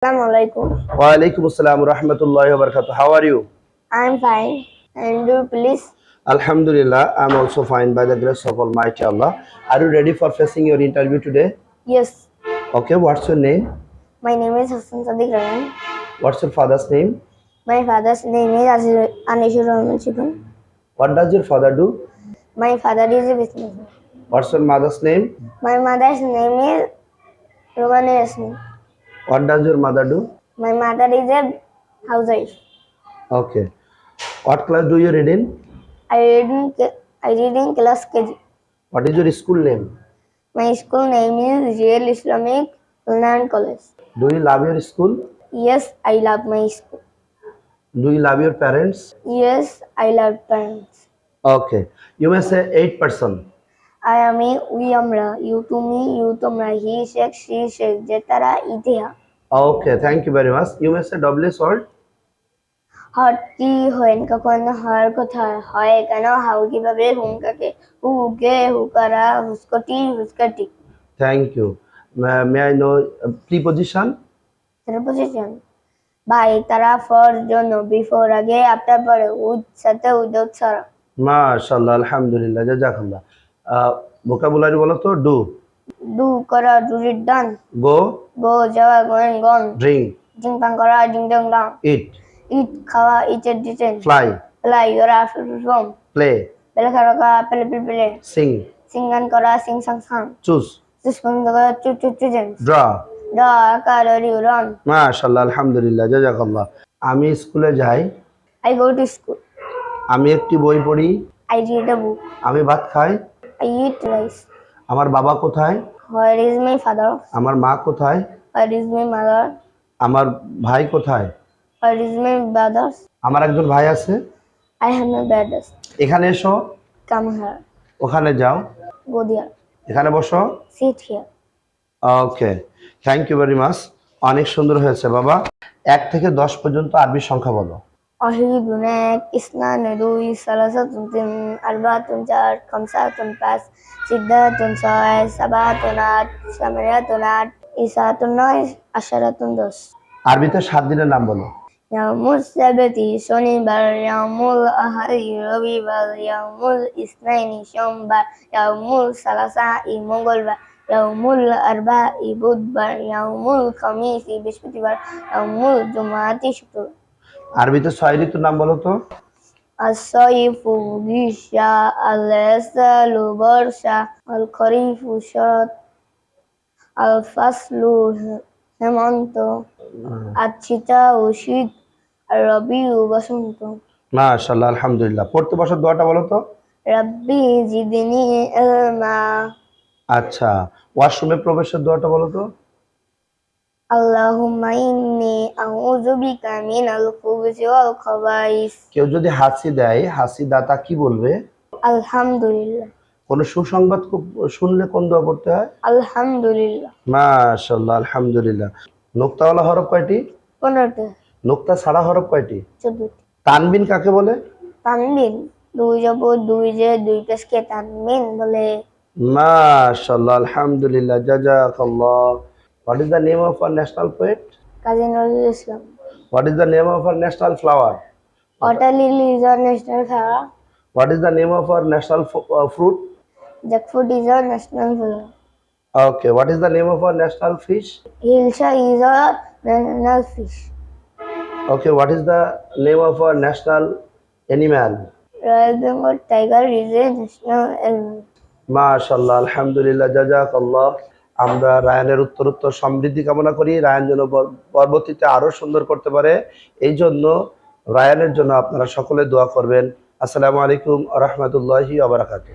Assalamualaikum. Walaikum assalam warahmatullahi wabarakatuh. How are you? I'm fine. And you please? Alhamdulillah, I'm also fine by the grace of Almighty Allah. Are you ready for facing your interview today? Yes. Okay, what's your name? My name is Hassan Sadiq Ryan. What's your father's name? My father's name is Anishur Rahman Shiban. What does your father do? My father is a businessman. What's your mother's name? My mother's name is Romani Yasmin. What does your mother do? My mother is a housewife. Okay. What class do you read in? I read in class KG. What is your school name? My school name is Real Islamic Learning College. Do you love your school? Yes, I love my school. Do you love your parents? Yes, I love parents. Okay. You may say 8%. I am a we amra, you to me, you tomra, he shake, she shake, jetara itheha. Okay, thank you very much. You may say double word. হটকি হয় কখন হর কোথায় হয় কেন how কিভাবে হুমকাকে হুকে হুকারা হুসকটি হুসকটি Thank you. May I know preposition? Preposition by তারা ফর জন্য বিফোর আগে আফটার পরে উদ সাথে উদ্যোগ ছাড়া MashaAllah, Alhamdulillah, Jazakallah. Vocabulary বলো তো do, ডু করা ডু ইট ডান go, গো যাওয়া গোয়েন গন drink, জিং পাং করা জিং ডং ডাং eat, ইট খাওয়া ইটের ডিটেন fly, প্লাই ইউরা ফ্রম play, পেলে খাওয়া পেলে পেলে sing, সিঙ্গান করা সিং সাং সাং choose, সুস্পন্দ করা চু চু চুজেন draw. ডা কারি রন MashaAllah, Alhamdulillah, Jazakallah. আমি স্কুলে যাই, I go to school. আমি একটি বই পড়ি, I read a book. আমি ভাত খাই, I eat rice. আমার বাবা কোথায়, Where is my father? আমার মা কোথায়, Where is my mother? আমার ভাই কোথায়, Where is my brothers? আমার একজন ভাই আছে, I have no brothers. এখানে এসো, Come here. ওখানে যাও, Go there. এখানে বসো। Sit here. Okay, thank you very much. অনেক সুন্দর হয়েছে বাবা। 1 থেকে 10 পর্যন্ত আরবি সংখ্যা বলো। واحد هناك اثنان دوي ثلاثة تن أربعة চার خمسة পাঁচ ستة ছয় سبعة আট ثمانية আট تسعة নয় عشرة 10 আরবিতে 7 দিনের নাম বলো। ইয়াউমুল সাবতি শনিবার ইয়াউমুল আহাদি রবিবার ইয়াউমুল ইসনাইনি সোমবার ইয়াউমুল সালাসা মঙ্গলবার ইয়াউমুল আরবা'i বুধবার ইয়াউমুল খামিসি বৃহস্পতিবার ইয়াউমুল জুমাআতি শুক্রবার। আরবিতে 6 ঋতুর নাম বলো তো। আসসাইফু গ্রীষ্মা আল-সালু বর্ষা আল-খরিফু শরৎ আল-ফাসলু হেমন্ত আচ্ছিতা ও শীত আর রবি ও বসন্ত। মাশাআল্লাহ, আলহামদুলিল্লাহ। পড়তে বসার দোয়াটা বলো তো। রব্বি জিদনি ইলমা। আচ্ছা, ওয়াশরুমে প্রবেশের দোয়াটা বলো তো। আল্লাহুম্মা ইন্নী আউযু বিকা মিনাল খুবুসি ওয়াল খাবাইস। কেউ যদি হাসি দেয়, হাসি দাতা কি বলবে? আলহামদুলিল্লাহ। কোন সুসংবাদ শুনলে কোন দোয়া পড়তে হয়? আলহামদুলিল্লাহ। মাশাআল্লাহ, আলহামদুলিল্লাহ। নোক্তাওয়ালা হরফ কয়টি? 15টি। নোক্তা ছাড়া হরফ কয়টি? 14টি। তানবিন কাকে বলে? তানবিন দুই জবর দুই জে দুই পেশকে তানবিন বলে। মাশাআল্লাহ, আলহামদুলিল্লাহ, জাযাকাল্লাহ। What is the name of our national poet? Kazi Nazrul Islam. What is the name of our national flower? Water lily is a national flower. What is the name of our national fruit? Jackfruit is a national flower. Okay, what is the name of our national fish? Hilsa is a national fish. Okay, what is the name of our national animal? Royal Bengal tiger is a national animal. মাশাআল্লাহ, আলহামদুলিল্লাহ, জাযাকাল্লাহ। আমরা রায়ানের উত্তরোত্তর সমৃদ্ধি কামনা করি। Ryan যেন পরবর্তীতে আরো সুন্দর করতে পারে, এই জন্য রায়ানের জন্য আপনারা সকলে দোয়া করবেন। আসসালামু আলাইকুম ওয়া রাহমাতুল্লাহি ওয়া বারাকাতুহু।